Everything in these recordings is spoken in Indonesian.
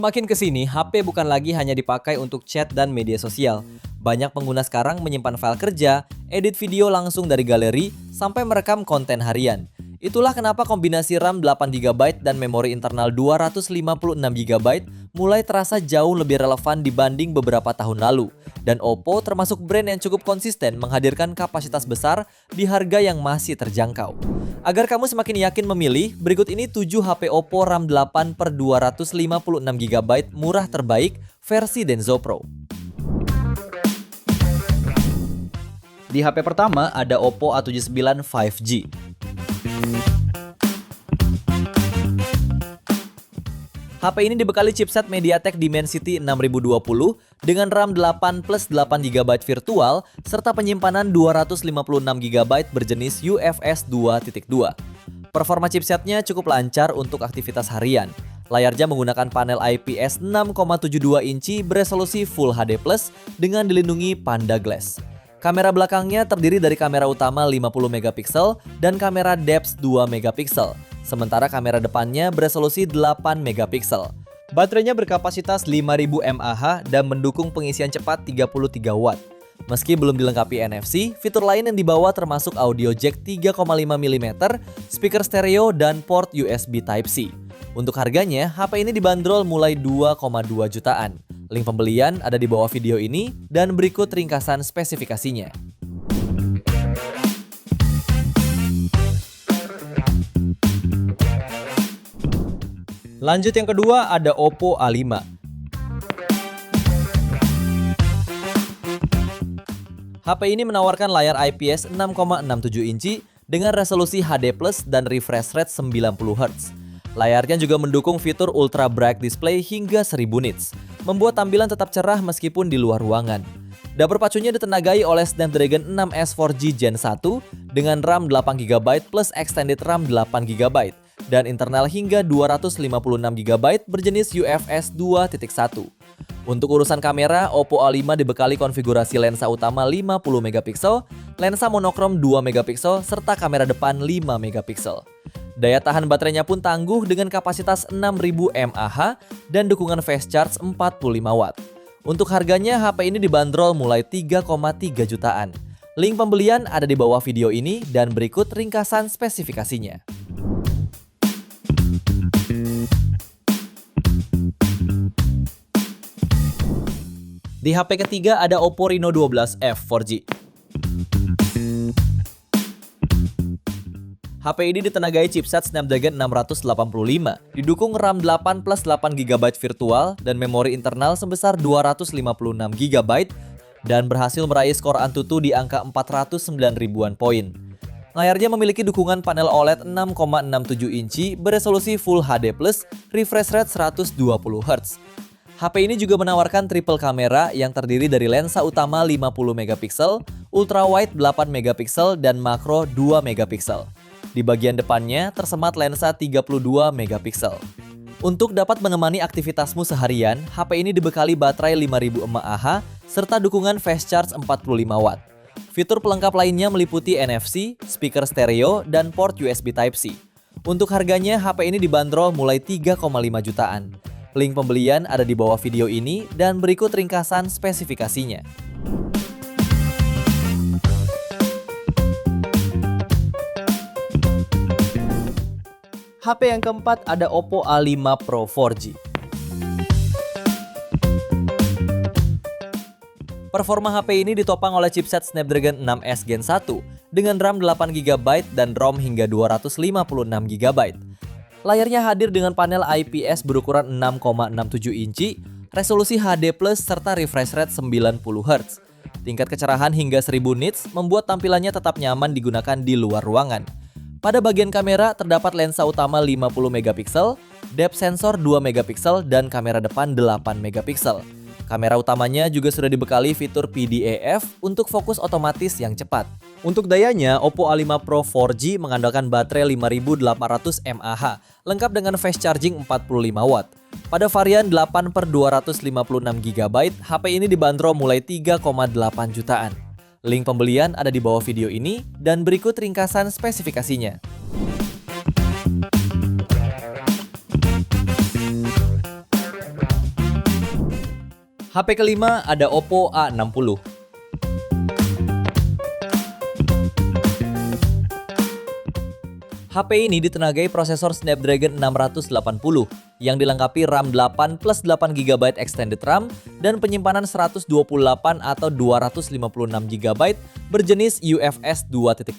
Semakin kesini, HP bukan lagi hanya dipakai untuk chat dan media sosial. Banyak pengguna sekarang menyimpan file kerja, edit video langsung dari galeri, sampai merekam konten harian. Itulah kenapa kombinasi RAM 8GB dan memori internal 256GB mulai terasa jauh lebih relevan dibanding beberapa tahun lalu. Dan Oppo termasuk brand yang cukup konsisten menghadirkan kapasitas besar di harga yang masih terjangkau. Agar kamu semakin yakin memilih, berikut ini 7 HP Oppo RAM 8 per 256GB murah terbaik versi Denso Pro. Di HP pertama ada Oppo A79 5G. HP ini dibekali chipset MediaTek Dimensity 6020 dengan RAM 8 plus 8GB virtual serta penyimpanan 256GB berjenis UFS 2.2. Performa chipsetnya cukup lancar untuk aktivitas harian. Layarnya menggunakan panel IPS 6,72 inci beresolusi Full HD+ dengan dilindungi Panda Glass. Kamera belakangnya terdiri dari kamera utama 50MP dan kamera depth 2MP. Sementara kamera depannya beresolusi 8MP. Baterainya berkapasitas 5000 mAh dan mendukung pengisian cepat 33 Watt. Meski belum dilengkapi NFC, fitur lain yang dibawa termasuk audio jack 3,5mm, speaker stereo, dan port USB Type-C. Untuk harganya, HP ini dibanderol mulai 2,2 jutaan. Link pembelian ada di bawah video ini dan berikut ringkasan spesifikasinya. Lanjut yang kedua ada Oppo A5. HP ini menawarkan layar IPS 6,67 inci dengan resolusi HD+ dan refresh rate 90Hz. Layarnya juga mendukung fitur Ultra Bright Display hingga 1000 nits, membuat tampilan tetap cerah meskipun di luar ruangan. Dapur pacunya ditenagai oleh Snapdragon 6S 4G Gen 1 dengan RAM 8GB plus extended RAM 8GB dan internal hingga 256GB berjenis UFS 2.1. Untuk urusan kamera, Oppo A5 dibekali konfigurasi lensa utama 50MP, lensa monokrom 2MP, serta kamera depan 5MP. Daya tahan baterainya pun tangguh dengan kapasitas 6000 mAh dan dukungan fast charge 45 Watt. Untuk harganya, HP ini dibanderol mulai 3,3 jutaan. Link pembelian ada di bawah video ini dan berikut ringkasan spesifikasinya. Di HP ketiga ada Oppo Reno 12F 4G. HP ini ditenagai chipset Snapdragon 685, didukung RAM 8 plus 8GB virtual dan memori internal sebesar 256GB dan berhasil meraih skor Antutu di angka 409 ribuan poin. Layarnya memiliki dukungan panel OLED 6,67 inci beresolusi Full HD+, refresh rate 120Hz. HP ini juga menawarkan triple kamera yang terdiri dari lensa utama 50MP, ultra wide 8MP, dan makro 2MP. Di bagian depannya tersemat lensa 32MP. Untuk dapat menemani aktivitasmu seharian, HP ini dibekali baterai 5000 mAh serta dukungan fast charge 45 Watt. Fitur pelengkap lainnya meliputi NFC, speaker stereo, dan port USB Type-C. Untuk harganya, HP ini dibanderol mulai 3,5 jutaan. Link pembelian ada di bawah video ini dan berikut ringkasan spesifikasinya. HP yang keempat ada Oppo A5 Pro 4G. Performa HP ini ditopang oleh chipset Snapdragon 6S Gen 1 dengan RAM 8GB dan ROM hingga 256GB. Layarnya hadir dengan panel IPS berukuran 6,67 inci, resolusi HD+, serta refresh rate 90Hz. Tingkat kecerahan hingga 1000 nits membuat tampilannya tetap nyaman digunakan di luar ruangan. Pada bagian kamera terdapat lensa utama 50MP, depth sensor 2MP, dan kamera depan 8MP. Kamera utamanya juga sudah dibekali fitur PDAF untuk fokus otomatis yang cepat. Untuk dayanya, Oppo A5 Pro 4G mengandalkan baterai 5800 mAh, lengkap dengan fast charging 45 Watt. Pada varian 8 per 256GB, HP ini dibanderol mulai 3,8 jutaan. Link pembelian ada di bawah video ini dan berikut ringkasan spesifikasinya. HP kelima ada Oppo A60. HP ini ditenagai prosesor Snapdragon 680 yang dilengkapi RAM 8 plus 8GB extended RAM dan penyimpanan 128 atau 256GB berjenis UFS 2.2.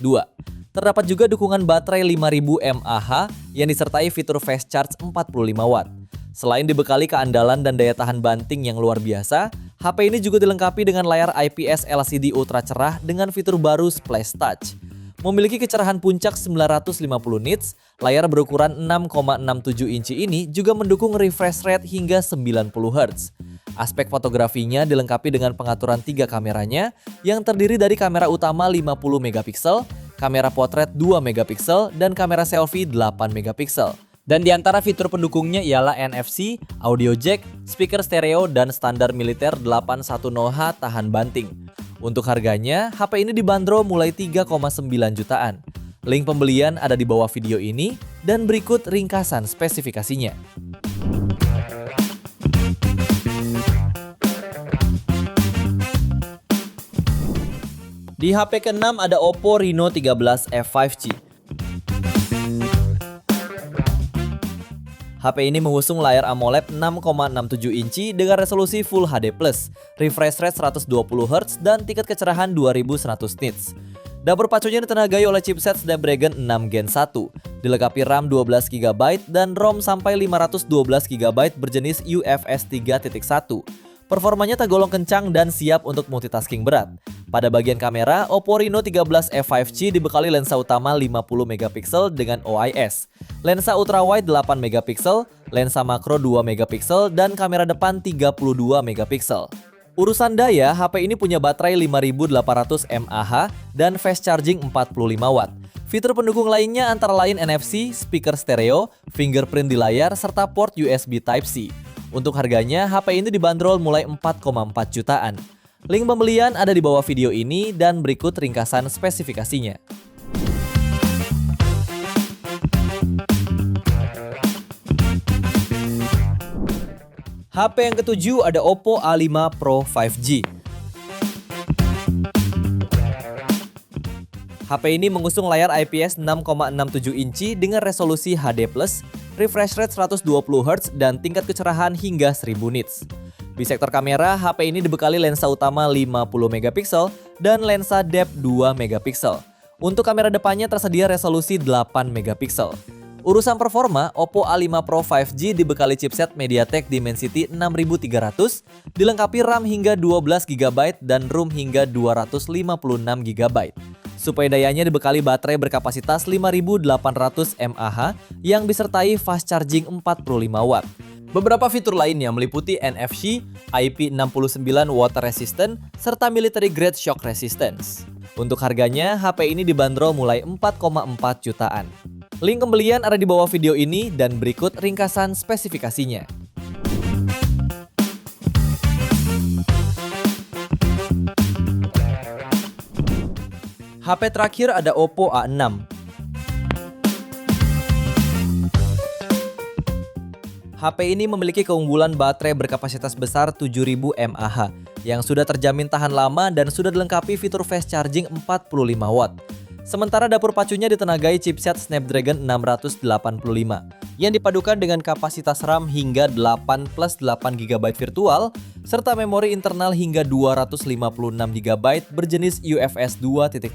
Terdapat juga dukungan baterai 5000 mAh yang disertai fitur fast charge 45 Watt. Selain dibekali keandalan dan daya tahan banting yang luar biasa, HP ini juga dilengkapi dengan layar IPS LCD ultra cerah dengan fitur baru Splash Touch. Memiliki kecerahan puncak 950 nits, layar berukuran 6,67 inci ini juga mendukung refresh rate hingga 90 Hz. Aspek fotografinya dilengkapi dengan pengaturan 3 kameranya yang terdiri dari kamera utama 50 megapiksel, kamera potret 2 megapiksel, dan kamera selfie 8 megapiksel. Dan di antara fitur pendukungnya ialah NFC, audio jack, speaker stereo, dan standar militer 810H tahan banting. Untuk harganya, HP ini dibanderol mulai 3,9 jutaan. Link pembelian ada di bawah video ini dan berikut ringkasan spesifikasinya. Di HP ke-6 ada Oppo Reno 13F 5G. HP ini mengusung layar AMOLED 6,67 inci dengan resolusi Full HD+, refresh rate 120Hz, dan tingkat kecerahan 2100 nits. Dapur pacunya ditenagai oleh chipset Snapdragon 6 Gen 1, dilengkapi RAM 12GB dan ROM sampai 512GB berjenis UFS 3.1. Performanya tergolong kencang dan siap untuk multitasking berat. Pada bagian kamera, Oppo Reno 13F 5G dibekali lensa utama 50MP dengan OIS, lensa ultrawide 8MP, lensa makro 2MP, dan kamera depan 32MP. Urusan daya, HP ini punya baterai 5800 mAh dan fast charging 45 Watt. Fitur pendukung lainnya antara lain NFC, speaker stereo, fingerprint di layar, serta port USB Type-C. Untuk harganya, HP ini dibanderol mulai 4,4 jutaan. Link pembelian ada di bawah video ini dan berikut ringkasan spesifikasinya. HP yang ketujuh ada Oppo A5 Pro 5G. HP ini mengusung layar IPS 6,67 inci dengan resolusi HD+, refresh rate 120Hz, dan tingkat kecerahan hingga 1000 nits. Di sektor kamera, HP ini dibekali lensa utama 50MP dan lensa depth 2MP. Untuk kamera depannya tersedia resolusi 8MP. Urusan performa, Oppo A5 Pro 5G dibekali chipset MediaTek Dimensity 6300, dilengkapi RAM hingga 12GB dan ROM hingga 256GB. Suplai dayanya dibekali baterai berkapasitas 5800 mAh yang disertai fast charging 45 Watt. Beberapa fitur lainnya meliputi NFC, IP69 water resistant, serta military grade shock resistance. Untuk harganya, HP ini dibanderol mulai 4,4 jutaan. Link pembelian ada di bawah video ini dan berikut ringkasan spesifikasinya. HP terakhir ada Oppo A6. HP ini memiliki keunggulan baterai berkapasitas besar 7000 mAh yang sudah terjamin tahan lama dan sudah dilengkapi fitur fast charging 45 Watt. Sementara dapur pacunya ditenagai chipset Snapdragon 685 yang dipadukan dengan kapasitas RAM hingga 8 plus 8GB virtual serta memori internal hingga 256GB berjenis UFS 2.2.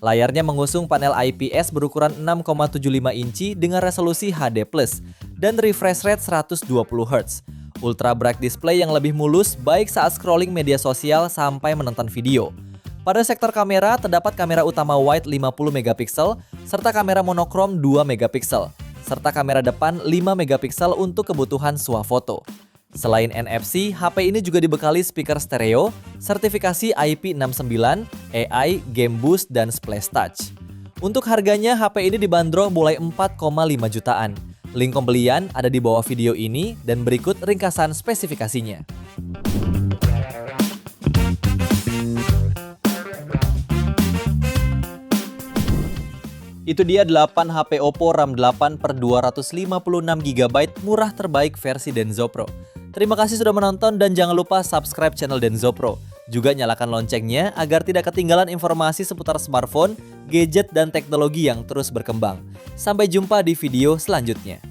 Layarnya mengusung panel IPS berukuran 6,75 inci dengan resolusi HD+, dan refresh rate 120Hz. Ultra bright display yang lebih mulus baik saat scrolling media sosial sampai menonton video. Pada sektor kamera, terdapat kamera utama wide 50MP serta kamera monokrom 2MP, serta kamera depan 5MP untuk kebutuhan swafoto. Selain NFC, HP ini juga dibekali speaker stereo, sertifikasi IP69, AI, Game Boost, dan Splash Touch. Untuk harganya, HP ini dibanderol mulai 4,5 jutaan. Link pembelian ada di bawah video ini dan berikut ringkasan spesifikasinya. Itu dia 8 HP Oppo RAM 8 per 256GB murah terbaik versi Denso Pro. Terima kasih sudah menonton dan jangan lupa subscribe channel Denzo Pro. Juga nyalakan loncengnya agar tidak ketinggalan informasi seputar smartphone, gadget, dan teknologi yang terus berkembang. Sampai jumpa di video selanjutnya.